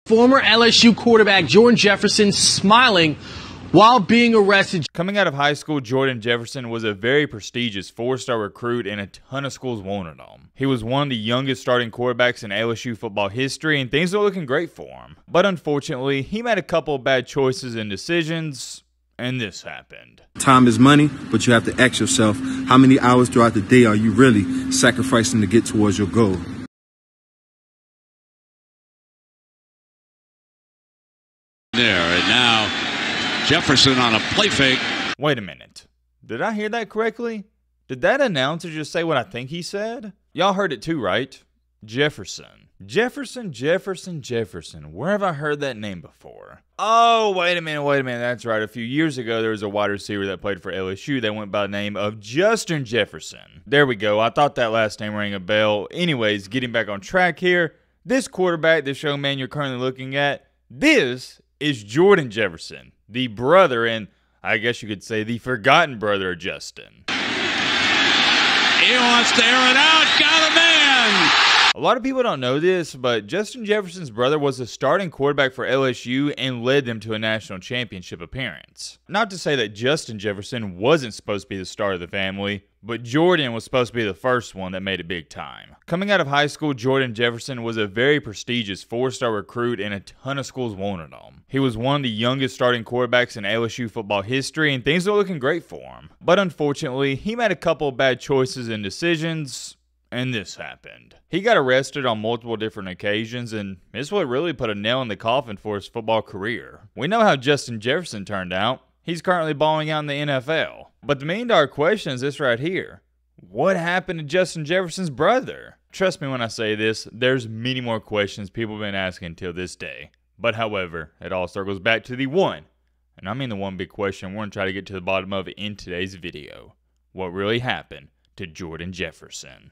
Former LSU quarterback Jordan Jefferson smiling while being arrested. Coming out of high school, Jordan Jefferson was a very prestigious four-star recruit and a ton of schools wanted him. He was one of the youngest starting quarterbacks in LSU football history and things were looking great for him. But unfortunately, he made a couple of bad choices and decisions, and this happened. Time is money, but you have to ask yourself, how many hours throughout the day are you really sacrificing to get towards your goal? There, and now Jefferson on a play fake. Wait a minute. Did I hear that correctly? Did that announcer just say what I think he said? Y'all heard it too, right? Jefferson. Jefferson. Where have I heard that name before? Oh, wait a minute. That's right. A few years ago, there was a wide receiver that played for LSU that went by the name of Justin Jefferson. There we go. I thought that last name rang a bell. Anyways, getting back on track here. This quarterback, this young man you're currently looking at, this is Jordan Jefferson, the brother and I guess you could say the forgotten brother of Justin. He wants to air it out. Got a man. A lot of people don't know this, but Justin Jefferson's brother was the starting quarterback for LSU and led them to a national championship appearance. Not to say that Justin Jefferson wasn't supposed to be the star of the family, but Jordan was supposed to be the first one that made it big time. Coming out of high school, Jordan Jefferson was a very prestigious four-star recruit and a ton of schools wanted him. He was one of the youngest starting quarterbacks in LSU football history and things were looking great for him. But unfortunately, he made a couple of bad choices and decisions, and this happened. He got arrested on multiple different occasions, and this is what really put a nail in the coffin for his football career. We know how Justin Jefferson turned out. He's currently balling out in the NFL. But the million-dollar question is this right here. What happened to Justin Jefferson's brother? Trust me when I say this, there's many more questions people have been asking till this day. But however, it all circles back to the one, and I mean the one big question we're going to try to get to the bottom of it in today's video. What really happened to Jordan Jefferson?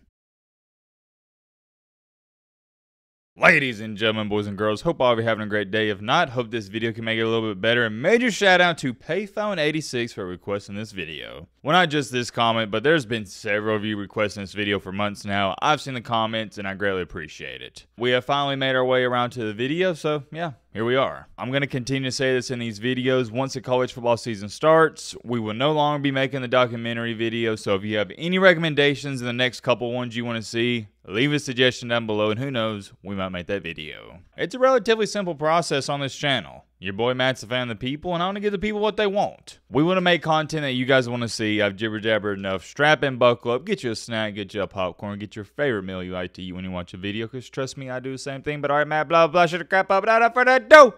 Ladies and gentlemen, boys and girls, hope all of you are having a great day. If not, hope this video can make it a little bit better. And major shout out to Payphone86 for requesting this video. Well, not just this comment, but there's been several of you requesting this video for months now. I've seen the comments and I greatly appreciate it. We have finally made our way around to the video, so yeah, here we are. I'm going to continue to say this in these videos. Once the college football season starts, we will no longer be making the documentary video, so if you have any recommendations in the next couple ones you want to see, leave a suggestion down below, and who knows, we might make that video. It's a relatively simple process on this channel. Your boy Matt's a fan of the people, and I want to give the people what they want. We want to make content that you guys want to see. I've jibber-jabbered enough. Strap in, buckle up, get you a snack, get you a popcorn, get your favorite meal you like to eat when you watch a video, because trust me, I do the same thing. But alright, Matt, blah, blah, shut the crap up, without further ado,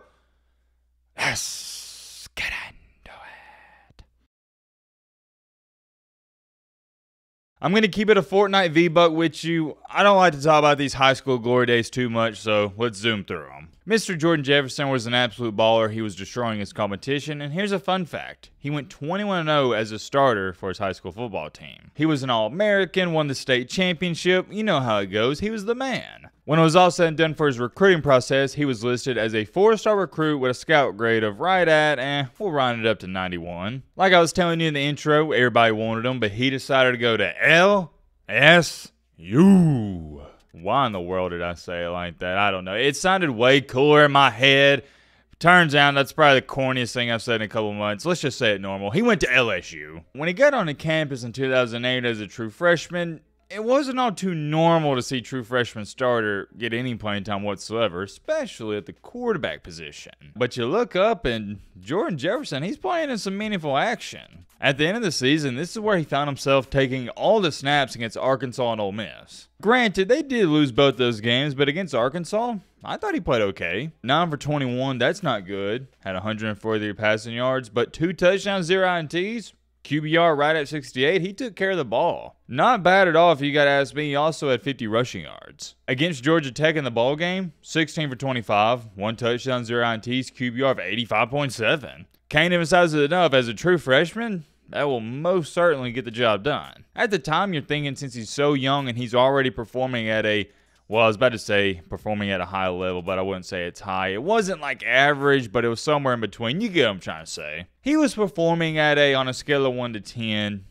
let's get into it. I'm going to keep it a Fortnite V-Buck with you. I don't like to talk about these high school glory days too much, so let's zoom through them. Mr. Jordan Jefferson was an absolute baller. He was destroying his competition, and here's a fun fact. He went 21-0 as a starter for his high school football team. He was an All-American, won the state championship. You know how it goes. He was the man. When it was all said and done for his recruiting process, he was listed as a 4-star recruit with a scout grade of right at, we'll round it up to 91. Like I was telling you in the intro, everybody wanted him, but he decided to go to LSU. Why in the world did I say it like that? I don't know. It sounded way cooler in my head. Turns out that's probably the corniest thing I've said in a couple months. Let's just say it normal. He went to LSU. When he got onto campus in 2008 as a true freshman, it wasn't all too normal to see true freshman starter get any playing time whatsoever, especially at the quarterback position. But you look up and Jordan Jefferson, he's playing in some meaningful action. At the end of the season, this is where he found himself taking all the snaps against Arkansas and Ole Miss. Granted, they did lose both those games, but against Arkansas, I thought he played okay. 9 for 21, that's not good. Had 143 passing yards, but 2 touchdowns, 0 INTs. QBR right at 68, he took care of the ball. Not bad at all if you gotta ask me. He also had 50 rushing yards. Against Georgia Tech in the ball game, 16 for 25, 1 touchdown, 0 INTs, QBR of 85.7. Can't emphasize it enough, as a true freshman, that will most certainly get the job done. At the time, you're thinking since he's so young and he's already performing at a, well, I was about to say performing at a high level, but I wouldn't say it's high. It wasn't like average, but it was somewhere in between. You get what I'm trying to say. He was performing at a, on a scale of 1 to 10,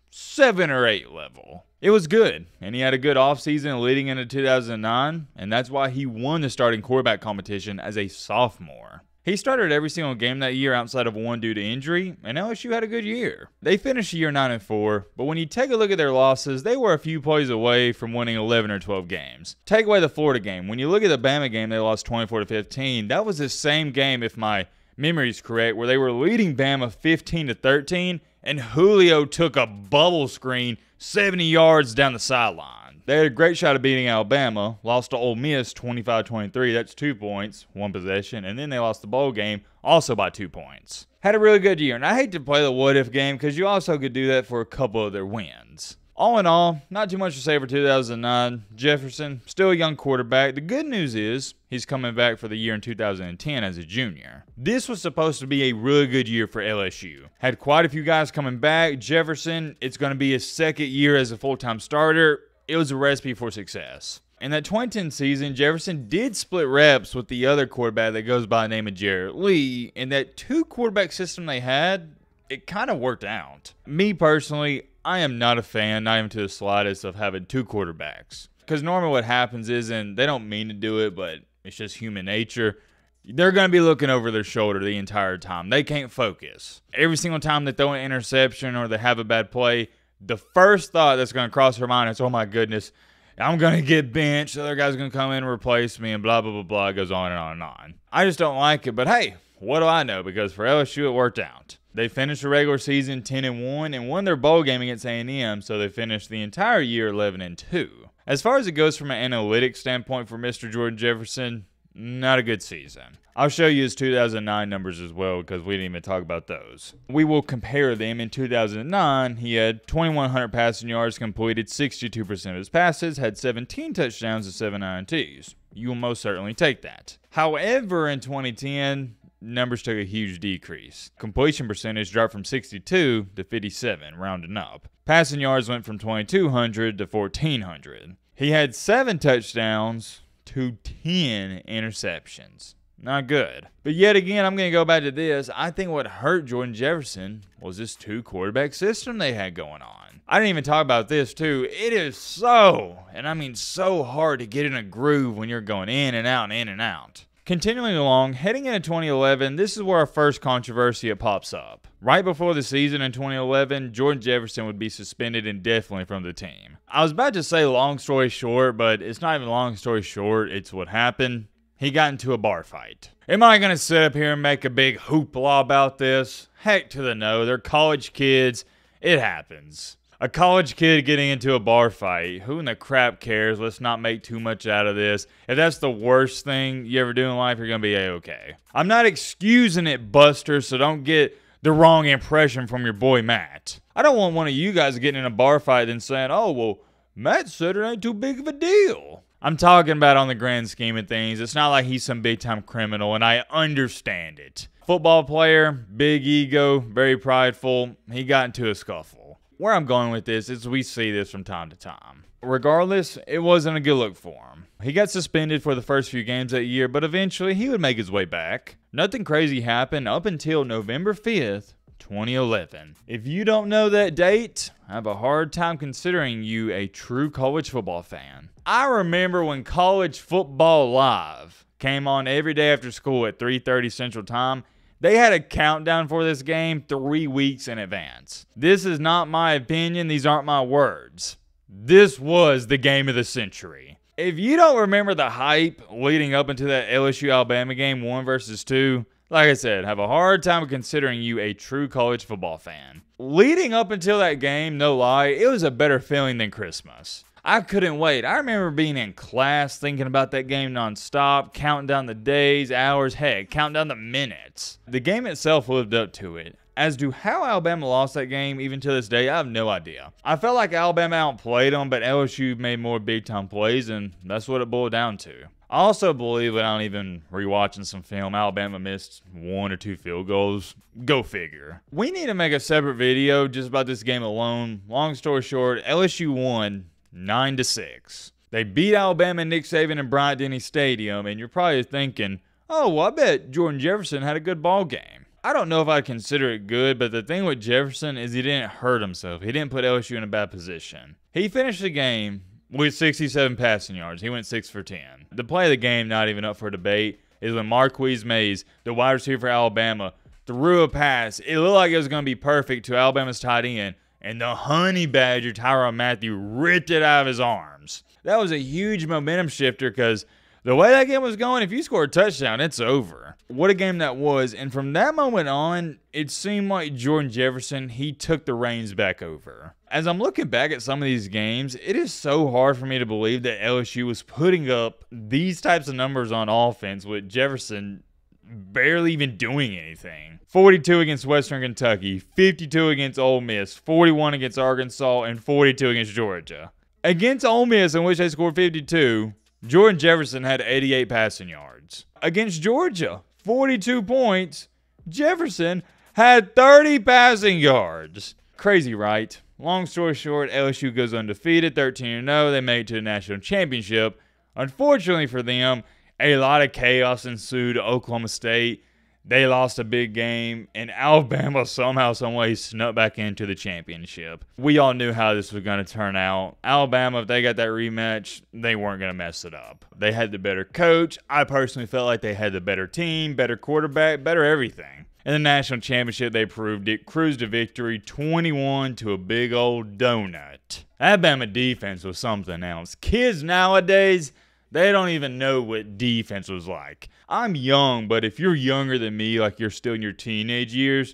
7 or 8 level. It was good, and he had a good offseason leading into 2009, and that's why he won the starting quarterback competition as a sophomore. He started every single game that year outside of one due to injury, and LSU had a good year. They finished the year 9-4, but when you take a look at their losses, they were a few plays away from winning 11 or 12 games. Take away the Florida game. When you look at the Bama game, they lost 24-15. That was the same game, if my memory is correct, where they were leading Bama 15-13, and Julio took a bubble screen 70 yards down the sideline. They had a great shot of beating Alabama, lost to Ole Miss 25-23, that's 2 points, 1 possession, and then they lost the bowl game also by 2 points. Had a really good year, and I hate to play the what-if game because you also could do that for a couple of their wins. All in all, not too much to say for 2009. Jefferson, still a young quarterback. The good news is he's coming back for the year in 2010 as a junior. This was supposed to be a really good year for LSU. Had quite a few guys coming back. Jefferson, it's going to be his second year as a full-time starter. It was a recipe for success. In that 2010 season, Jefferson did split reps with the other quarterback that goes by the name of Jarrett Lee. And that 2-quarterback system they had, it kind of worked out. Me personally, I am not a fan, not even to the slightest, of having 2 quarterbacks. Because normally what happens is, and they don't mean to do it, but it's just human nature, they're going to be looking over their shoulder the entire time. They can't focus. Every single time they throw an interception or they have a bad play, the first thought that's going to cross her mind is, oh my goodness, I'm going to get benched, the other guy's going to come in and replace me, and blah, blah, blah, blah. It goes on and on and on. I just don't like it, but hey, what do I know? Because for LSU, it worked out. They finished the regular season 10-1 and won their bowl game against A&M, so they finished the entire year 11-2. As far as it goes from an analytics standpoint for Mr. Jordan Jefferson, not a good season. I'll show you his 2009 numbers as well because we didn't even talk about those. We will compare them. In 2009, he had 2,100 passing yards, completed 62% of his passes, had 17 touchdowns and 7 INTs. You will most certainly take that. However, in 2010, numbers took a huge decrease. Completion percentage dropped from 62 to 57, rounding up. Passing yards went from 2,200 to 1,400. He had 7 touchdowns to 10 interceptions. Not good. But yet again, I'm going to go back to this. I think what hurt Jordan Jefferson was this 2-quarterback system they had going on. I didn't even talk about this too. It is so, and I mean so hard to get in a groove when you're going in and out and in and out. Continuing along, heading into 2011, this is where our first controversy pops up. Right before the season in 2011, Jordan Jefferson would be suspended indefinitely from the team. I was about to say long story short, but it's not even long story short, it's what happened. He got into a bar fight. Am I going to sit up here and make a big hoopla about this? Heck to the no, they're college kids. It happens. A college kid getting into a bar fight. Who in the crap cares? Let's not make too much out of this. If that's the worst thing you ever do in life, you're going to be A-okay. I'm not excusing it, Buster, so don't get the wrong impression from your boy Matt. I don't want one of you guys getting in a bar fight and saying, oh, well, Matt said it ain't too big of a deal. I'm talking about on the grand scheme of things. It's not like he's some big-time criminal, and I understand it. Football player, big ego, very prideful. He got into a scuffle. Where I'm going with this is we see this from time to time. Regardless, it wasn't a good look for him. He got suspended for the first few games that year, but eventually he would make his way back. Nothing crazy happened up until November 5th, 2011. If you don't know that date, I have a hard time considering you a true college football fan. I remember when College Football Live came on every day after school at 3:30 Central Time. They had a countdown for this game 3 weeks in advance. This is not my opinion. These aren't my words. This was the game of the century. If you don't remember the hype leading up into that LSU-Alabama game 1 versus 2, like I said, have a hard time considering you a true college football fan. Leading up until that game, no lie, it was a better feeling than Christmas. I couldn't wait. I remember being in class thinking about that game nonstop, counting down the days, hours, heck, counting down the minutes. The game itself lived up to it. As to how Alabama lost that game, even to this day, I have no idea. I felt like Alabama outplayed them, but LSU made more big-time plays, and that's what it boiled down to. I also believe, without even rewatching some film, Alabama missed 1 or 2 field goals. Go figure. We need to make a separate video just about this game alone. Long story short, LSU won 9-6. They beat Alabama and Nick Saban in Bryant-Denny Stadium, and you're probably thinking, oh, well, I bet Jordan Jefferson had a good ball game. I don't know if I'd consider it good, but the thing with Jefferson is he didn't hurt himself. He didn't put LSU in a bad position. He finished the game with 67 passing yards. He went 6 for 10. The play of the game, not even up for debate, is when Marquise Mays, the wide receiver for Alabama, threw a pass. It looked like it was going to be perfect to Alabama's tight end, and the honey badger, Tyrann Mathieu, ripped it out of his arms. That was a huge momentum shifter because the way that game was going, if you score a touchdown, it's over. What a game that was. And from that moment on, it seemed like Jordan Jefferson, he took the reins back over. As I'm looking back at some of these games, it is so hard for me to believe that LSU was putting up these types of numbers on offense with Jefferson barely even doing anything. 42 against Western Kentucky, 52 against Ole Miss, 41 against Arkansas, and 42 against Georgia. Against Ole Miss, in which they scored 52, Jordan Jefferson had 88 passing yards. Against Georgia, 42 points, Jefferson had 30 passing yards. Crazy, right? Long story short, LSU goes undefeated, 13-0. They make it to the national championship. Unfortunately for them, a lot of chaos ensued at Oklahoma State. They lost a big game, and Alabama somehow, someway snuck back into the championship. We all knew how this was going to turn out. Alabama, if they got that rematch, they weren't going to mess it up. They had the better coach. I personally felt like they had the better team, better quarterback, better everything. In the national championship, they proved it. Cruised to victory, 21 to a big old donut. Alabama defense was something else. Kids nowadays, they don't even know what defense was like. I'm young, but if you're younger than me, like you're still in your teenage years,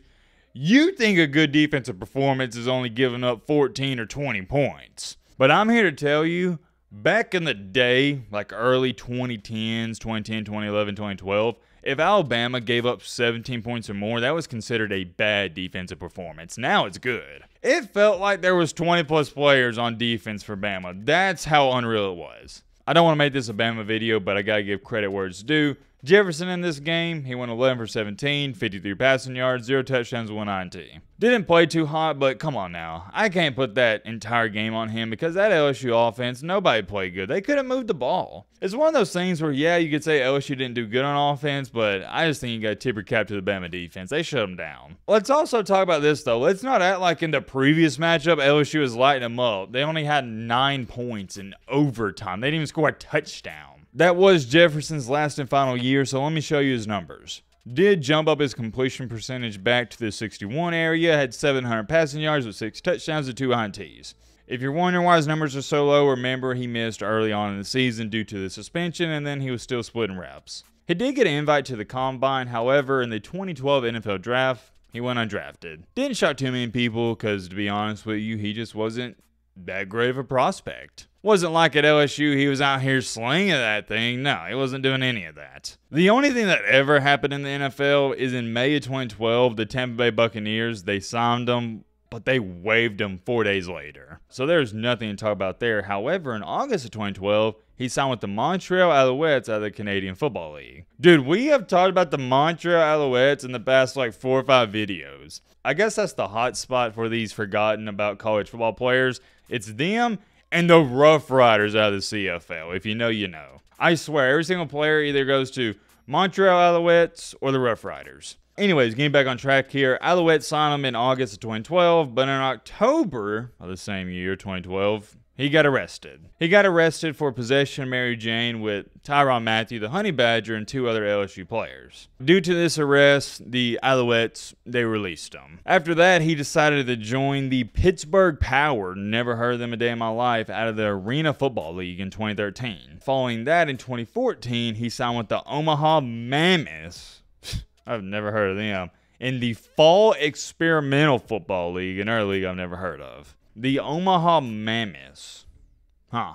you think a good defensive performance is only giving up 14 or 20 points. But I'm here to tell you, back in the day, like early 2010s, 2010, 2011, 2012, if Alabama gave up 17 points or more, that was considered a bad defensive performance. Now it's good. It felt like there was 20-plus players on defense for Bama. That's how unreal it was. I don't want to make this a Bama video, but I got to give credit where it's due. Jefferson in this game, he went 11 for 17, 53 passing yards, 0 touchdowns, 1 INT. Didn't play too hot, but come on now. I can't put that entire game on him because that LSU offense, nobody played good. They couldn't move the ball. It's one of those things where, yeah, you could say LSU didn't do good on offense, but I just think you got to tip your cap to the Bama defense. They shut them down. Let's also talk about this, though. Let's not act like in the previous matchup, LSU was lighting them up. They only had 9 points in overtime. They didn't even score a touchdown. That was Jefferson's last and final year, so let me show you his numbers. Did jump up his completion percentage back to the 61 area, had 700 passing yards with 6 touchdowns and 2 INTs. If you're wondering why his numbers are so low, remember he missed early on in the season due to the suspension, and then he was still splitting reps. He did get an invite to the Combine, however, in the 2012 NFL Draft, he went undrafted. Didn't shock too many people, because to be honest with you, he just wasn't that great of a prospect. Wasn't like at LSU, he was out here slinging that thing. No, he wasn't doing any of that. The only thing that ever happened in the NFL is in May of 2012, the Tampa Bay Buccaneers, they signed him, but they waived him 4 days later. So there's nothing to talk about there. However, in August of 2012, he signed with the Montreal Alouettes out of the Canadian Football League. Dude, we have talked about the Montreal Alouettes in the past like 4 or 5 videos. I guess that's the hot spot for these forgotten about college football players. It's them and the Rough Riders out of the CFL. If you know, you know. I swear, every single player either goes to Montreal Alouettes or the Rough Riders. Anyways, getting back on track here, Alouettes signed him in August of 2012, but in October of the same year, 2012, he got arrested. He got arrested for possession of Mary Jane with Tyrann Mathieu, the Honey Badger, and 2 other LSU players. Due to this arrest, the Alouettes, they released him. After that, he decided to join the Pittsburgh Power, never heard of them a day in my life, out of the Arena Football League in 2013. Following that, in 2014, he signed with the Omaha Mammoths. I've never heard of them. In the Fall Experimental Football League, another league I've never heard of. The Omaha Mammoths. Huh.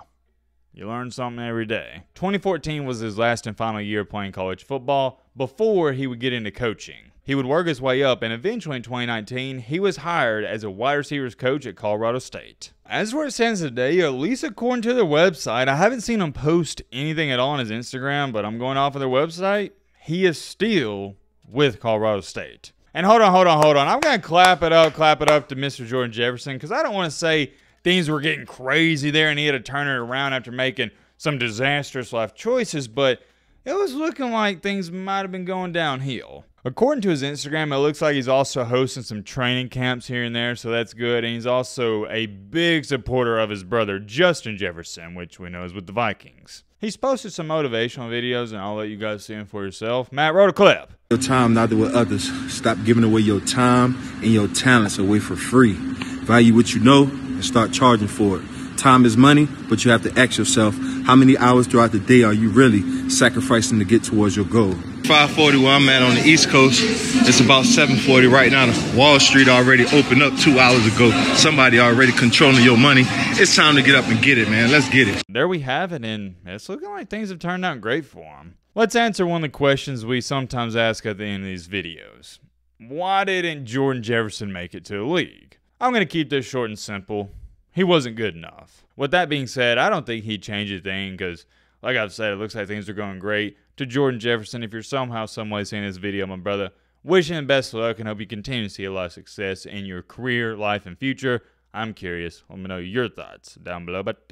You learn something every day. 2014 was his last and final year playing college football before he would get into coaching. He would work his way up, and eventually in 2019, he was hired as a wide receivers coach at Colorado State. As where it stands today, at least according to their website, I haven't seen him post anything at all on his Instagram, but I'm going off of their website. He is still with Colorado State. And hold on. I'm going to clap it up to Mr. Jordan Jefferson, because I don't want to say things were getting crazy there and he had to turn it around after making some disastrous life choices, but it was looking like things might have been going downhill. According to his Instagram, it looks like he's also hosting some training camps here and there, so that's good. And he's also a big supporter of his brother, Justin Jefferson, which we know is with the Vikings. He's posted some motivational videos, and I'll let you guys see them for yourself. Matt wrote a clip. Your time, neither with others. Stop giving away your time and your talents away for free. Value what you know and start charging for it. Time is money, but you have to ask yourself, how many hours throughout the day are you really sacrificing to get towards your goal? 5:40 where I'm at on the East Coast. It's about 7:40 right now. Wall Street already opened up 2 hours ago. Somebody already controlling your money. It's time to get up and get it, man. Let's get it. There we have it, and it's looking like things have turned out great for him. Let's answer one of the questions we sometimes ask at the end of these videos. Why didn't Jordan Jefferson make it to the league? I'm going to keep this short and simple. He wasn't good enough. With that being said, I don't think he'd change a thing because, like I've said, it looks like things are going great. To Jordan Jefferson, if you're somehow, someway seeing this video, my brother, wishing him best of luck and hope you continue to see a lot of success in your career, life, and future. I'm curious. Let me know your thoughts down below. But